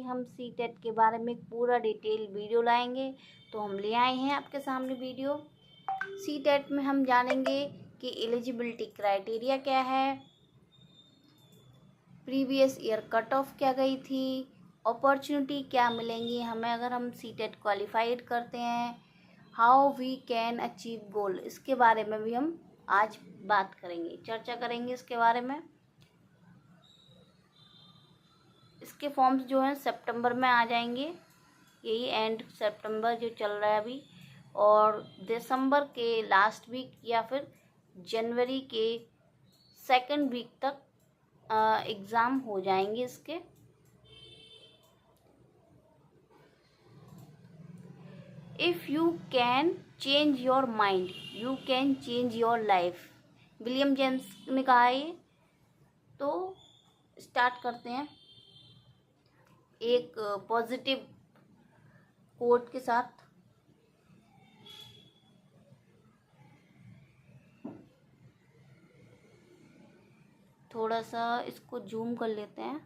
हम C TET के बारे में पूरा डिटेल वीडियो लाएंगे, तो हम ले आए हैं आपके सामने वीडियो। सी टेट में हम जानेंगे कि एलिजिबिलिटी क्राइटेरिया क्या है, प्रीवियस ईयर कट ऑफ क्या गई थी, अपॉर्चुनिटी क्या मिलेंगी हमें अगर हम सी टेट क्वालिफाइड करते हैं, हाउ वी कैन अचीव गोल, इसके बारे में भी हम आज बात करेंगे, चर्चा करेंगे इसके बारे में। इसके फॉर्म्स जो हैं सितंबर में आ जाएंगे, यही एंड सितंबर जो चल रहा है अभी, और दिसंबर के लास्ट वीक या फिर जनवरी के सेकंड वीक तक एग्ज़ाम हो जाएंगे इसके। If you can change your mind you can change your life, William James ने कहा है ये। तो स्टार्ट करते हैं एक पॉजिटिव कोट के साथ। थोड़ा सा इसको जूम कर लेते हैं।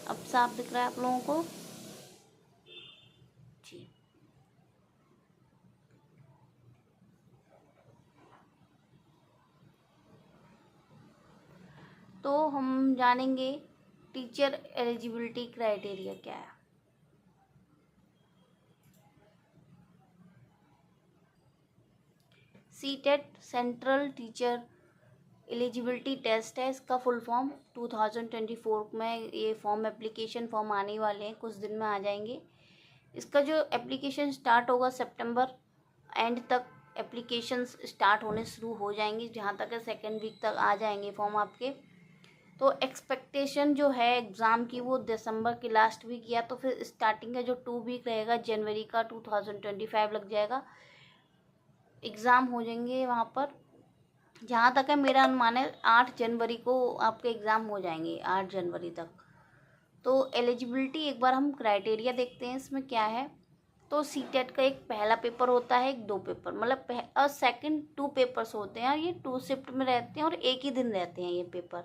अब साफ दिख रहा है आप लोगों को जी। तो हम जानेंगे टीचर एलिजिबिलिटी क्राइटेरिया क्या है। C TET central teacher eligibility test है, इसका फुल फॉर्म 2024 में ये फॉर्म एप्लीकेशन फॉर्म आने वाले हैं, कुछ दिन में आ जाएंगे। इसका जो एप्लीकेशन स्टार्ट होगा सितंबर एंड तक एप्लीकेशंस स्टार्ट होने शुरू हो जाएंगी, जहाँ तक सेकेंड वीक तक आ जाएंगे फॉर्म आपके। तो एक्सपेक्टेशन जो है एग्ज़ाम की वो दिसंबर के लास्ट वीक या तो फिर स्टार्टिंग का जो 2 वीक रहेगा जनवरी का 2025 लग जाएगा, एग्ज़ाम हो जाएंगे वहाँ पर। जहाँ तक है मेरा अनुमान है 8 जनवरी को आपके एग्ज़ाम हो जाएंगे, 8 जनवरी तक। तो एलिजिबिलिटी एक बार हम क्राइटेरिया देखते हैं इसमें क्या है। तो सी टेट का एक पहला पेपर होता है, एक 2 पेपर, मतलब सेकंड 2 पेपर्स होते हैं, और ये 2 शिफ्ट में रहते हैं और एक ही दिन रहते हैं ये पेपर।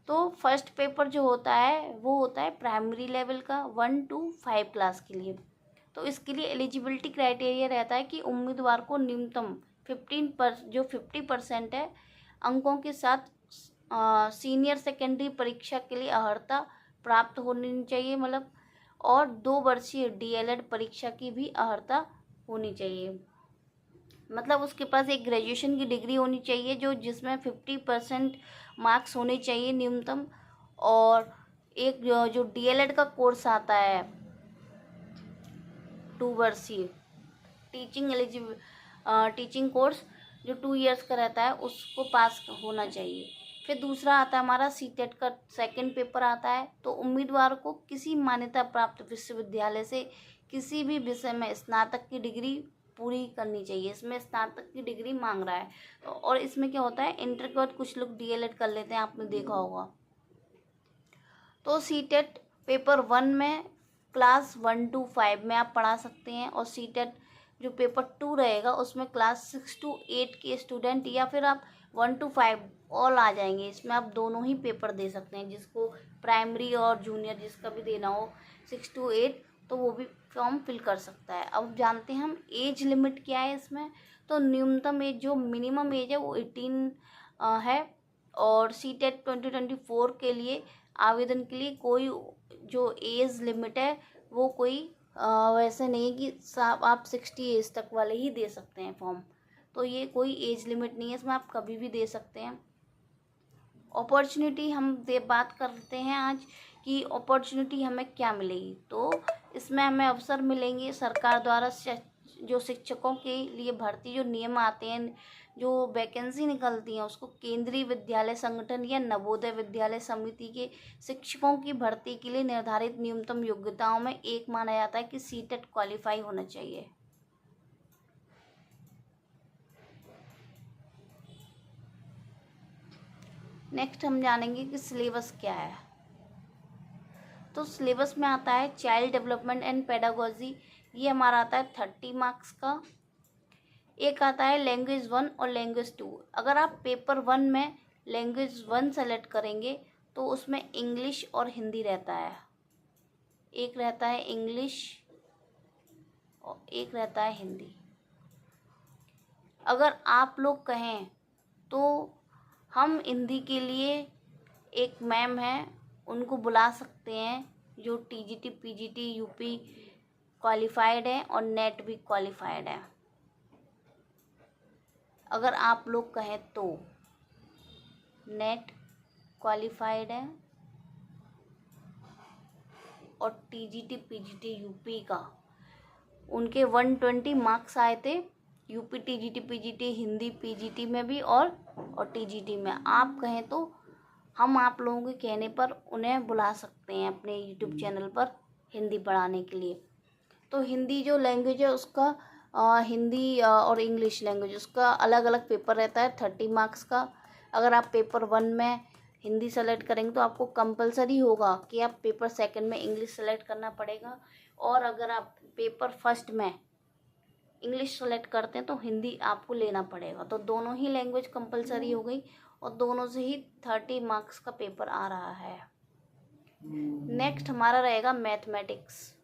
तो फर्स्ट पेपर जो होता है वो होता है प्राइमरी लेवल का 1 to 5 क्लास के लिए। तो इसके लिए एलिजिबिलिटी क्राइटेरिया रहता है कि उम्मीदवार को न्यूनतम 50% है अंकों के साथ सीनियर सेकेंडरी परीक्षा के लिए अर्हता प्राप्त होनी चाहिए, मतलब, और 2 वर्षीय डीएलएड परीक्षा की भी अर्हता होनी चाहिए। मतलब उसके पास एक ग्रेजुएशन की डिग्री होनी चाहिए जिसमें 50% मार्क्स होने चाहिए न्यूनतम, और एक जो डीएलएड का कोर्स आता है 2 वर्षीय टीचिंग कोर्स जो 2 इयर्स का रहता है उसको पास होना चाहिए। फिर दूसरा आता है हमारा सी टेट का सेकंड पेपर आता है। तो उम्मीदवार को किसी मान्यता प्राप्त विश्वविद्यालय से किसी भी विषय में स्नातक की डिग्री पूरी करनी चाहिए। इसमें स्नातक की डिग्री मांग रहा है, और इसमें क्या होता है इंटर के बाद कुछ लोग डीएलएड कर लेते हैं, आपने देखा होगा। तो सी टेट पेपर 1 में क्लास 1 to 5 में आप पढ़ा सकते हैं, और सी टेट जो पेपर 2 रहेगा उसमें क्लास 6 to 8 के स्टूडेंट, या फिर आप 1 to 5 ऑल आ जाएंगे। इसमें आप दोनों ही पेपर दे सकते हैं, जिसको प्राइमरी और जूनियर जिसका भी देना हो 6 to 8, तो वो भी फॉर्म फिल कर सकता है। अब जानते हैं हम एज लिमिट क्या है इसमें। तो न्यूनतम एज जो मिनिमम एज है वो 18 है, और सी टेट 2024 के लिए आवेदन के लिए कोई जो एज लिमिट है वो कोई वैसे नहीं है कि आप 60 एज तक वाले ही दे सकते हैं फॉर्म। तो ये कोई एज लिमिट नहीं है, इसमें आप कभी भी दे सकते हैं। अपॉर्चुनिटी हम बात करते हैं आज कि अपॉर्चुनिटी हमें क्या मिलेगी। तो इसमें हमें अवसर मिलेंगे सरकार द्वारा जो शिक्षकों के लिए भर्ती जो नियम आते हैं, जो वैकेंसी निकलती हैं, उसको केंद्रीय विद्यालय संगठन या नवोदय विद्यालय समिति के शिक्षकों की भर्ती के लिए निर्धारित न्यूनतम योग्यताओं में एक माना जाता है कि सी टेट क्वालिफाई होना चाहिए। नेक्स्ट हम जानेंगे कि सिलेबस क्या है। तो सिलेबस में आता है चाइल्ड डेवलपमेंट एंड पेडागोजी, ये हमारा आता है 30 मार्क्स का। एक आता है लैंग्वेज 1 और लैंग्वेज 2। अगर आप पेपर 1 में लैंग्वेज 1 सेलेक्ट करेंगे तो उसमें इंग्लिश और हिंदी रहता है, एक रहता है इंग्लिश और एक रहता है हिंदी। अगर आप लोग कहें तो हम हिंदी के लिए एक मैम हैं, उनको बुला सकते हैं जो टीजीटी पीजीटी यूपी क्वालिफाइड है और नेट भी क्वालिफाइड है। अगर आप लोग कहें तो नेट क्वालिफाइड है और टीजीटी पीजीटी यूपी का उनके 120 मार्क्स आए थे, UP TGT PGT Hindi PGT में भी और टीजीटी में। आप कहें तो हम आप लोगों के कहने पर उन्हें बुला सकते हैं अपने यूट्यूब चैनल पर हिंदी पढ़ाने के लिए। तो हिंदी जो लैंग्वेज है उसका हिंदी और इंग्लिश लैंग्वेज उसका अलग अलग पेपर रहता है 30 मार्क्स का। अगर आप पेपर 1 में हिंदी सेलेक्ट करेंगे तो आपको कंपलसरी होगा कि आप पेपर 2 में इंग्लिश सेलेक्ट करना पड़ेगा, और अगर आप पेपर 1 में इंग्लिश सेलेक्ट करते हैं तो हिंदी आपको लेना पड़ेगा। तो दोनों ही लैंग्वेज कंपलसरी हो गई और दोनों से ही 30 मार्क्स का पेपर आ रहा है। नेक्स्ट हमारा रहेगा मैथमेटिक्स।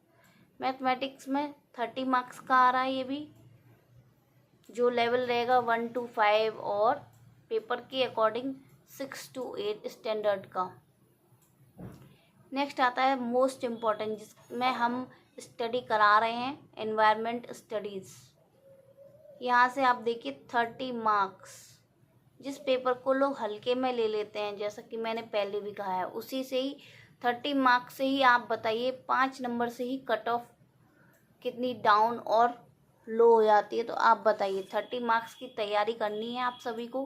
मैथमेटिक्स में 30 मार्क्स का आ रहा है, ये भी जो लेवल रहेगा 1 to 5 और पेपर के अकॉर्डिंग 6 to 8 स्टैंडर्ड का। नेक्स्ट आता है मोस्ट इम्पॉर्टेंट, जिसमें हम स्टडी करा रहे हैं, एनवायरनमेंट स्टडीज़। यहाँ से आप देखिए 30 मार्क्स, जिस पेपर को लोग हल्के में ले लेते हैं, जैसा कि मैंने पहले भी कहा है, उसी से ही 30 मार्क्स से ही आप बताइए 5 नंबर से ही कट ऑफ कितनी डाउन और लो हो जाती है। तो आप बताइए 30 मार्क्स की तैयारी करनी है आप सभी को,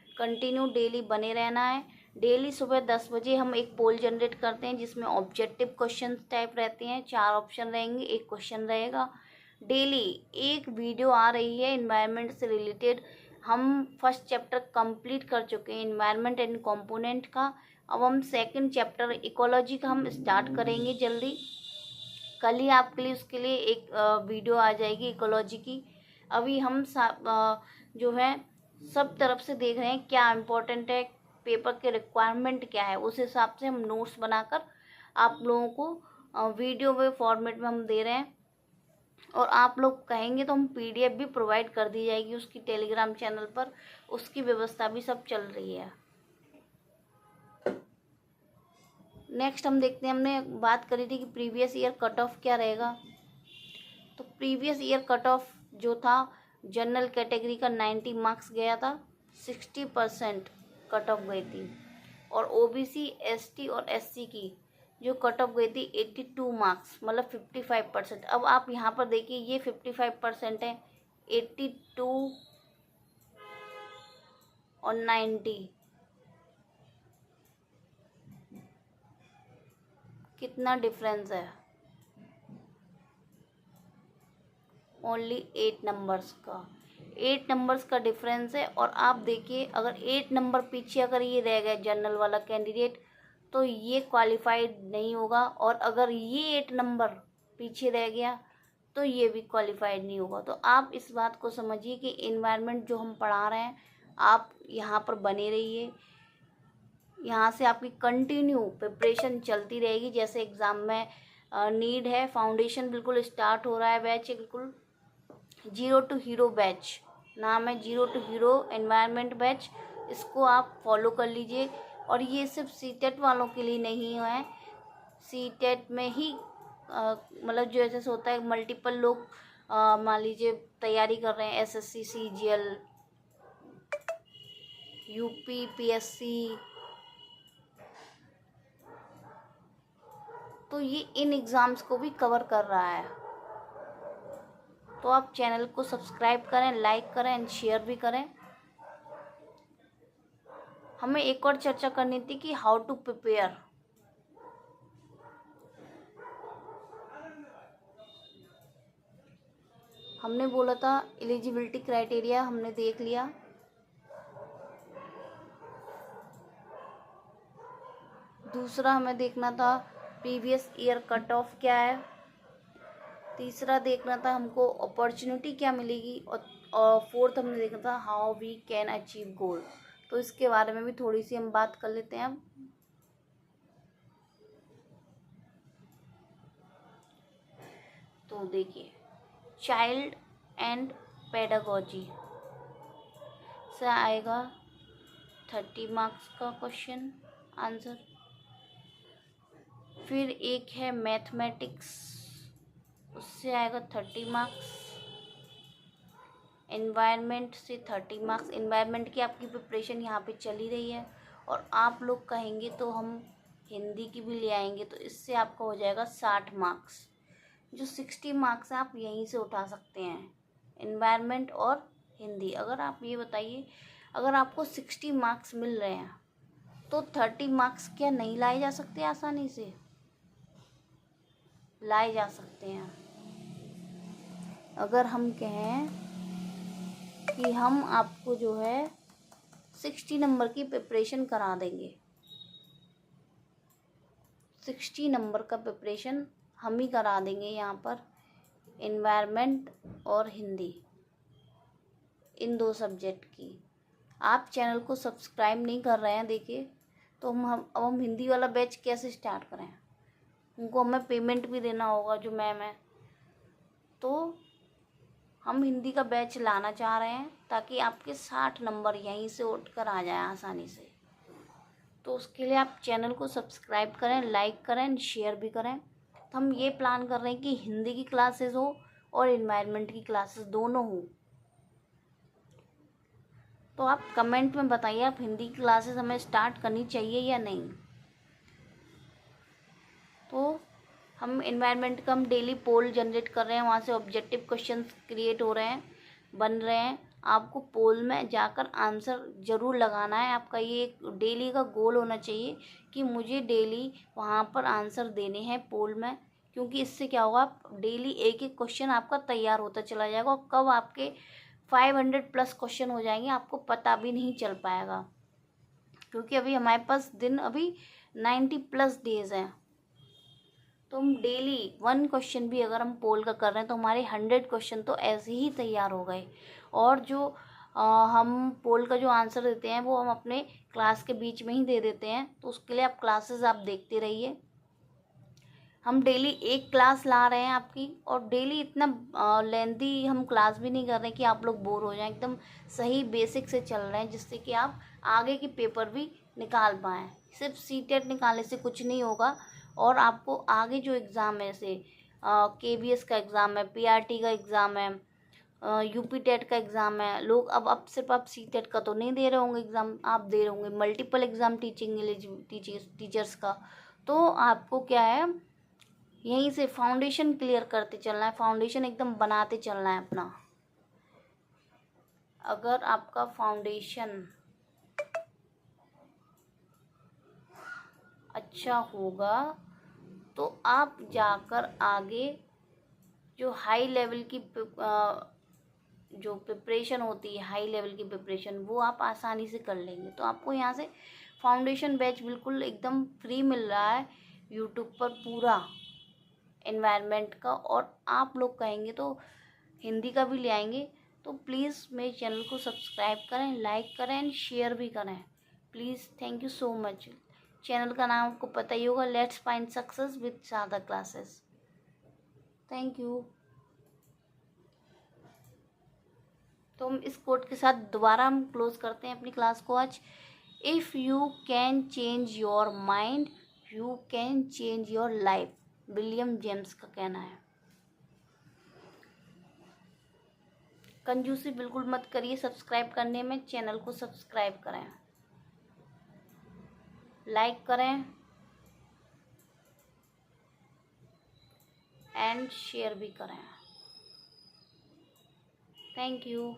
कंटिन्यू डेली बने रहना है। डेली सुबह 10 बजे हम एक पोल जनरेट करते हैं जिसमें ऑब्जेक्टिव क्वेश्चन टाइप रहते हैं, 4 ऑप्शन रहेंगे, एक क्वेश्चन रहेगा। डेली एक वीडियो आ रही है एनवायरनमेंट से रिलेटेड। हम फर्स्ट चैप्टर कंप्लीट कर चुके हैं एनवायरनमेंट एंड कंपोनेंट का। अब हम सेकंड चैप्टर इकोलॉजी का हम स्टार्ट करेंगे जल्दी। कल ही आपके लिए उसके लिए एक वीडियो आ जाएगी इकोलॉजी की। अभी हम जो है सब तरफ से देख रहे हैं क्या इम्पोर्टेंट है, पेपर के रिक्वायरमेंट क्या है, उस हिसाब से हम नोट्स बनाकर आप लोगों को वीडियो वे फॉर्मेट में हम दे रहे हैं। और आप लोग कहेंगे तो हम पीडीएफ भी प्रोवाइड कर दी जाएगी उसकी टेलीग्राम चैनल पर, उसकी व्यवस्था भी सब चल रही है। नेक्स्ट हम देखते हैं, हमने बात करी थी कि प्रीवियस ईयर कट ऑफ क्या रहेगा। तो प्रीवियस ईयर कट ऑफ जो था जनरल कैटेगरी का 90 मार्क्स गया था, 60% कट ऑफ गई थी। और ओबीसी एसटी और एससी की जो कट ऑफ गई थी 82 मार्क्स, मतलब 55%। अब आप यहाँ पर देखिए ये 55% है, 82 और 90 कितना डिफरेंस है, ओनली 8 नंबर्स का, 8 नंबर्स का डिफरेंस है। और आप देखिए अगर 8 नंबर पीछे अगर ये रह गए जनरल वाला कैंडिडेट तो ये क्वालिफाइड नहीं होगा, और अगर ये 8 नंबर पीछे रह गया तो ये भी क्वालिफाइड नहीं होगा। तो आप इस बात को समझिए कि एनवायरनमेंट जो हम पढ़ा रहे हैं आप यहाँ पर बने रहिए, यहाँ से आपकी कंटिन्यू प्रिपरेशन चलती रहेगी। जैसे एग्ज़ाम में नीड है, फाउंडेशन बिल्कुल स्टार्ट हो रहा है, बैच बिल्कुल 0 to हीरो बैच नाम है, 0 to हीरो एनवायरनमेंट बैच, इसको आप फॉलो कर लीजिए। और ये सिर्फ सीटेट वालों के लिए नहीं है, सीटेट में ही मतलब जो ऐसे होता है मल्टीपल लोग मान लीजिए तैयारी कर रहे हैं, एसएससी सीजीएल यूपी पीएससी, तो ये इन एग्ज़ाम्स को भी कवर कर रहा है। तो आप चैनल को सब्सक्राइब करें, लाइक करें एंड शेयर भी करें। हमें एक और चर्चा करनी थी कि हाउ टू प्रिपेयर। हमने बोला था एलिजिबिलिटी क्राइटेरिया हमने देख लिया, दूसरा हमें देखना था प्रीवियस ईयर कट ऑफ क्या है, तीसरा देखना था हमको अपॉर्चुनिटी क्या मिलेगी, और और फोर्थ हमने देखा था हाउ वी कैन अचीव गोल। तो इसके बारे में भी थोड़ी सी हम बात कर लेते हैं अब। तो देखिए, चाइल्ड एंड पेडागोजी से आएगा 30 मार्क्स का क्वेश्चन आंसर। फिर एक है मैथमेटिक्स, उससे आएगा 30 मार्क्स। एनवायरनमेंट से 30 मार्क्स। एनवायरनमेंट की आपकी प्रिपरेशन यहाँ पे चली रही है और आप लोग कहेंगे तो हम हिंदी की भी ले आएंगे, तो इससे आपका हो जाएगा 60 मार्क्स। जो 60 मार्क्स आप यहीं से उठा सकते हैं, एनवायरनमेंट और हिंदी। अगर आप ये बताइए, अगर आपको 60 मार्क्स मिल रहे हैं तो 30 मार्क्स क्या नहीं लाए जा सकते? आसानी से लाए जा सकते हैं। अगर हम कहें कि हम आपको जो है 60 नंबर की प्रिपरेशन करा देंगे, 60 नंबर का प्रिपरेशन हम ही करा देंगे यहाँ पर, एनवायरनमेंट और हिंदी, इन 2 सब्जेक्ट की। आप चैनल को सब्सक्राइब नहीं कर रहे हैं, देखिए, तो अब हम हिंदी वाला बैच कैसे स्टार्ट करें? उनको हमें पेमेंट भी देना होगा, जो मैम है। तो हम हिंदी का बैच लाना चाह रहे हैं ताकि आपके 60 नंबर यहीं से उठ कर आ जाए आसानी से। तो उसके लिए आप चैनल को सब्सक्राइब करें, लाइक करें, शेयर भी करें। तो हम ये प्लान कर रहे हैं कि हिंदी की क्लासेस हो और एनवायरनमेंट की क्लासेस दोनों हो। तो आप कमेंट में बताइए, आप हिंदी की क्लासेस हमें स्टार्ट करनी चाहिए या नहीं। तो हम एनवायरनमेंट का हम डेली पोल जनरेट कर रहे हैं, वहाँ से ऑब्जेक्टिव क्वेश्चंस क्रिएट हो रहे हैं, बन रहे हैं। आपको पोल में जाकर आंसर ज़रूर लगाना है। आपका ये एक डेली का गोल होना चाहिए कि मुझे डेली वहाँ पर आंसर देने हैं पोल में, क्योंकि इससे क्या होगा, आप डेली एक एक क्वेश्चन आपका तैयार होता चला जाएगा और कब आपके 500 प्लस क्वेश्चन हो जाएंगे आपको पता भी नहीं चल पाएगा, क्योंकि अभी हमारे पास दिन अभी 90 प्लस डेज हैं। तो हम डेली 1 क्वेश्चन भी अगर हम पोल का कर रहे हैं तो हमारे 100 क्वेश्चन तो ऐसे ही तैयार हो गए। और जो हम पोल का जो आंसर देते हैं वो हम अपने क्लास के बीच में ही दे देते हैं। तो उसके लिए आप क्लासेस आप देखते रहिए। हम डेली एक क्लास ला रहे हैं आपकी, और डेली इतना लेंथी हम क्लास भी नहीं कर रहे हैं कि आप लोग बोर हो जाएं। एकदम सही बेसिक से चल रहे हैं, जिससे कि आप आगे के पेपर भी निकाल पाएँ। सिर्फ सीटेट निकालने से कुछ नहीं होगा, और आपको आगे जो एग्ज़ाम है, जैसे KVS का एग्ज़ाम है, PRT का एग्ज़ाम है, UP टेट का एग्ज़ाम है। लोग अब सिर्फ आप CTET का तो नहीं दे रहे होंगे एग्ज़ाम, आप दे रहे होंगे मल्टीपल एग्ज़ाम टीचर्स का। तो आपको क्या है, यहीं से फाउंडेशन क्लियर करते चलना है, फाउंडेशन एकदम बनाते चलना है अपना। अगर आपका फाउंडेशन अच्छा होगा तो आप जाकर आगे जो हाई लेवल की जो प्रिपरेशन होती है, हाई लेवल की प्रिपरेशन, वो आप आसानी से कर लेंगे। तो आपको यहाँ से फाउंडेशन बैच बिल्कुल एकदम फ्री मिल रहा है यूट्यूब पर, पूरा एनवायरनमेंट का। और आप लोग कहेंगे तो हिंदी का भी ले आएंगे। तो प्लीज़ मेरे चैनल को सब्सक्राइब करें, लाइक करें एंड शेयर भी करें please. Thank you so much. Channel का नाम आपको पता ही होगा, लेट्स फाइंड सक्सेस विद सादा क्लासेस। Thank you. तो हम इस कोट के साथ दोबारा हम क्लोज करते हैं अपनी क्लास को आज। If you can change your mind, you can change your life, William James का कहना है। कंजूसी बिल्कुल मत करिए सब्सक्राइब करने में। चैनल को सब्सक्राइब करें, लाइक करें एंड शेयर भी करें। Thank you.